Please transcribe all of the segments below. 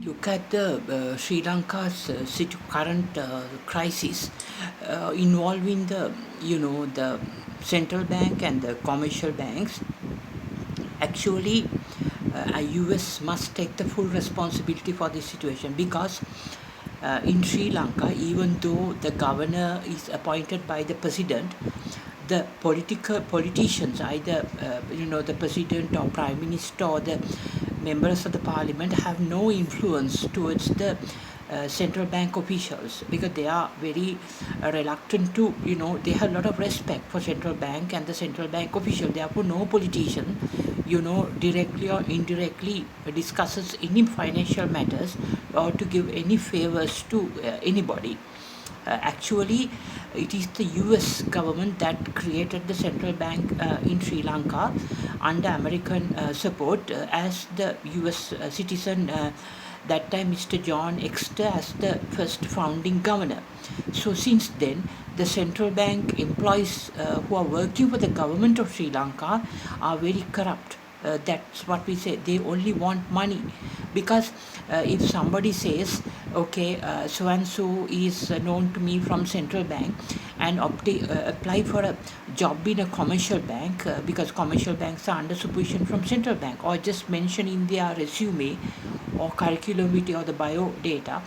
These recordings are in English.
look at the Sri Lanka's current crisis involving the central bank and the commercial banks, actually, US must take the full responsibility for this situation because in Sri Lanka, even though the governor is appointed by the president, the politicians, either the president or prime minister or the members of the parliament, have no influence towards the central bank officials because they are very reluctant to, they have a lot of respect for central bank and the central bank official. Therefore, no politician, directly or indirectly discusses any financial matters or to give any favors to anybody. Actually, it is the US government that created the central bank in Sri Lanka under American support as the US citizen. That time, Mr. John Exeter as the first founding governor. So since then, the central bank employees who are working for the government of Sri Lanka are very corrupt. That's what we say. They only want money because if somebody says, okay, so and so is known to me from central bank and apply for a job in a commercial bank because commercial banks are under supervision from central bank, or just mention in their resume or curriculum vitae or the bio data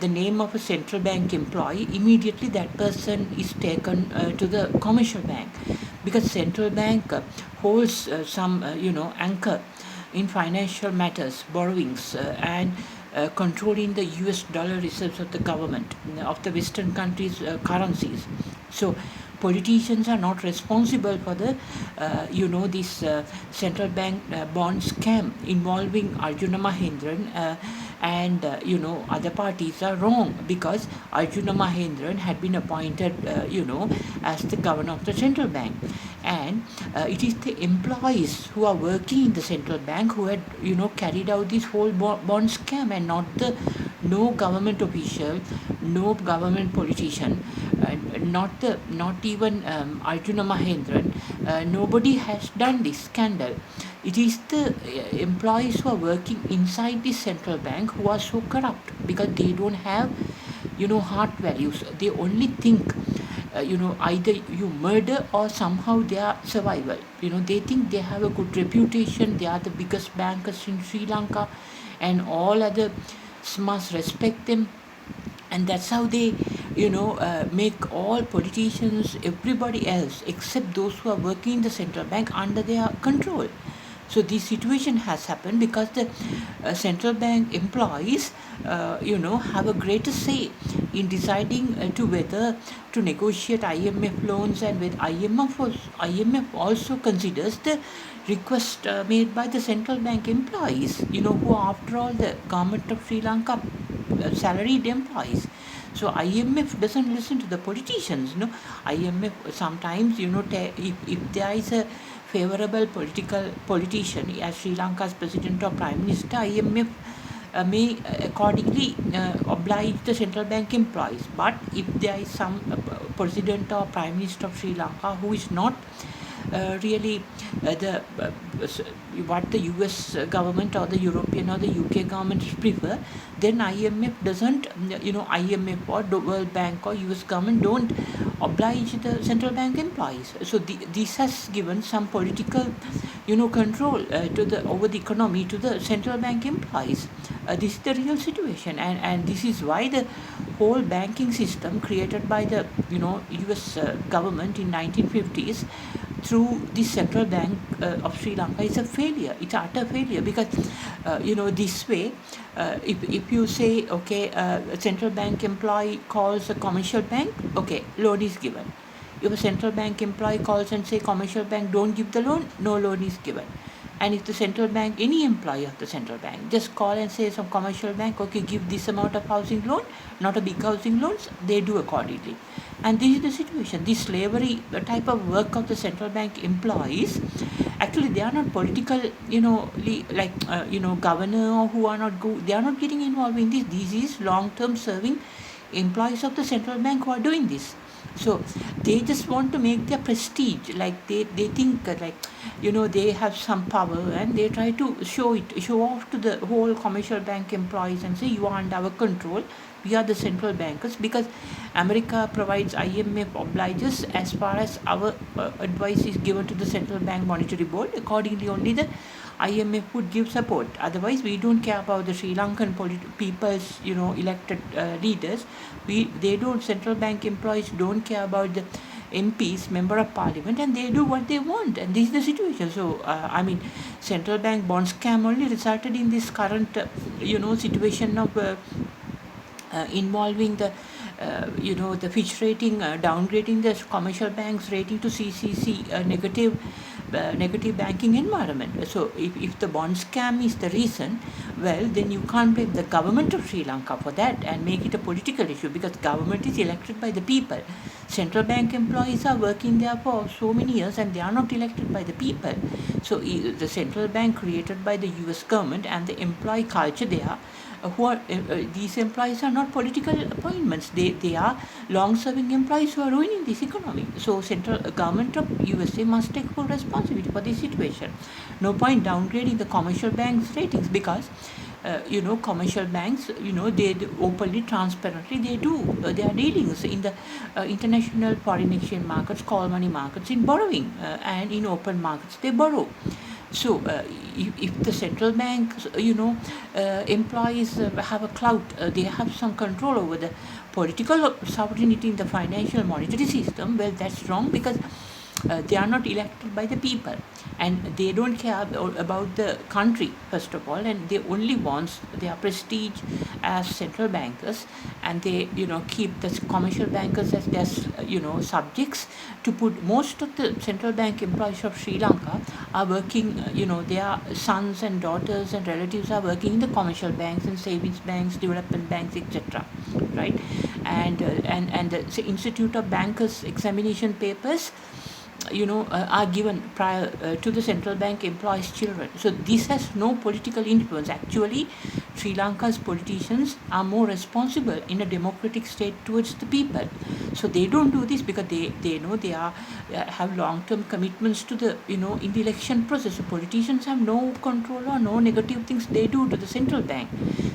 the name of a central bank employee, immediately that person is taken to the commercial bank because central bank holds some anchor in financial matters, borrowings, and controlling the US dollar reserves of the government of the Western countries' currencies. So politicians are not responsible for the this central bank bond scam involving Arjuna Mahendran and other parties are wrong because Arjuna Mahendran had been appointed as the governor of the central bank, and it is the employees who are working in the central bank who had carried out this whole bond scam, and no government official, no government politician, not even Arjuna Mahendran. Nobody has done this scandal. It is the employees who are working inside the central bank who are so corrupt because they don't have heart values. They only think either you murder or somehow they are survival. They think they have a good reputation. They are the biggest bankers in Sri Lanka, and all other must respect them, and that's how they make all politicians, everybody else except those who are working in the central bank, under their control. So this situation has happened because the central bank employees have a greater say in deciding to whether to negotiate IMF loans, and with IMF also considers the request made by the central bank employees, who are after all the government of Sri Lanka salaried employees. So IMF doesn't listen to the politicians. IMF sometimes, if there is a favorable politician as Sri Lanka's president or prime minister, IMF may accordingly oblige the central bank employees. But if there is some president or prime minister of Sri Lanka who is not really the what the US government or the European or the UK governments prefer, then IMF doesn't, IMF or the World Bank or US government don't oblige the central bank employees. So this has given some political, control over the economy to the central bank employees. This is the real situation, and this is why the whole banking system created by the US government in 1950s through the central bank of Sri Lanka is a failure. It's utter failure because this way, if you say, okay, a central bank employee calls a commercial bank, okay, loan is given. If a central bank employee calls and say commercial bank don't give the loan, no loan is given. And if the central bank, any employee of the central bank, just call and say some commercial bank, okay, give this amount of housing loan, not a big housing loans, they do accordingly. And this is the situation. This slavery, the type of work of the central bank employees, actually they are not political, governor who are not they are not getting involved in this. This is long-term serving employees of the central bank who are doing this. So they just want to make their prestige, like they think like, they have some power, and they try to show off to the whole commercial bank employees and say, you are under our control, we are the central bankers, because America provides, IMF obliges, as far as our advice is given to the central bank monetary board, accordingly only the IMF would give support. Otherwise, we don't care about the Sri Lankan people's, elected leaders. They don't. Central bank employees don't care about the MPs, member of parliament, and they do what they want. And this is the situation. So, central bank bond scam only resulted in this current, situation of. Involving the Fitch rating, downgrading the commercial banks rating to CCC, negative banking environment. So if the bond scam is the reason, well, then you can't blame the government of Sri Lanka for that and make it a political issue, because government is elected by the people. Central bank employees are working there for so many years and they are not elected by the people. So the central bank created by the US government and the employee culture there, these employees are not political appointments. They are long-serving employees who are ruining this economy. So central government of USA must take full responsibility for this situation. No point downgrading the commercial banks ratings, because commercial banks, they openly, transparently, they do their dealings in the international foreign exchange markets, call money markets, in borrowing, and in open markets they borrow. So, if the central banks, employees have a clout, they have some control over the political sovereignty in the financial monetary system, well, that's wrong, because they are not elected by the people, and they don't care about the country, first of all, and they only want their prestige as central bankers, and they keep the commercial bankers as their subjects. To put most of the central bank employees of Sri Lanka are working, their sons and daughters and relatives are working in the commercial banks and savings banks, development banks, etc., right? And the Institute of Bankers examination papers, are given prior to the central bank employees' children. So this has no political influence. Actually, Sri Lanka's politicians are more responsible in a democratic state towards the people. So they don't do this because they know they are have long-term commitments to the in the election process. So politicians have no control or no negative things they do to the central bank.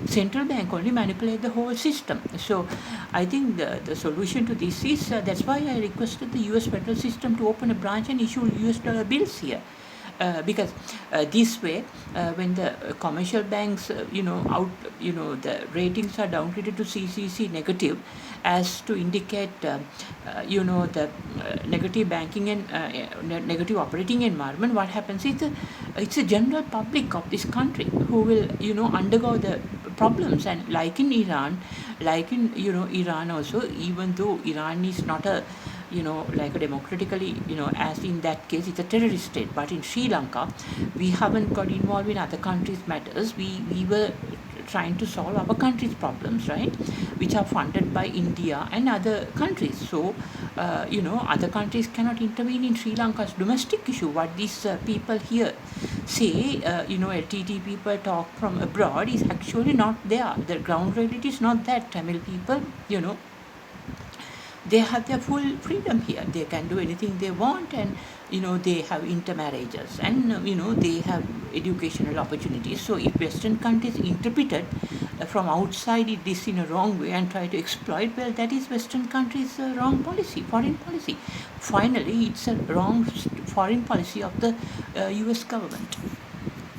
Central bank only manipulate the whole system. So I think the solution to this is, that's why I requested the US federal system to open a branch and issue US dollar bills here. Because this way, when the commercial banks, the ratings are downgraded to CCC negative, as to indicate, the negative banking and negative operating environment, what happens is it's a general public of this country who will, undergo the problems. And like in Iran, Iran also, even though Iran is not a like a democratically, as in that case, it's a terrorist state. But in Sri Lanka, we haven't got involved in other countries' matters. We were trying to solve our country's problems, right? Which are funded by India and other countries. So, other countries cannot intervene in Sri Lanka's domestic issue. What these people here say, LTT people talk from abroad, is actually not there. The ground reality is not that. Tamil people, they have their full freedom here. They can do anything they want, and they have intermarriages, and they have educational opportunities. So if Western countries interpreted from outside this in a wrong way and try to exploit, well, that is Western countries' wrong policy, foreign policy. Finally, it's a wrong foreign policy of the US government.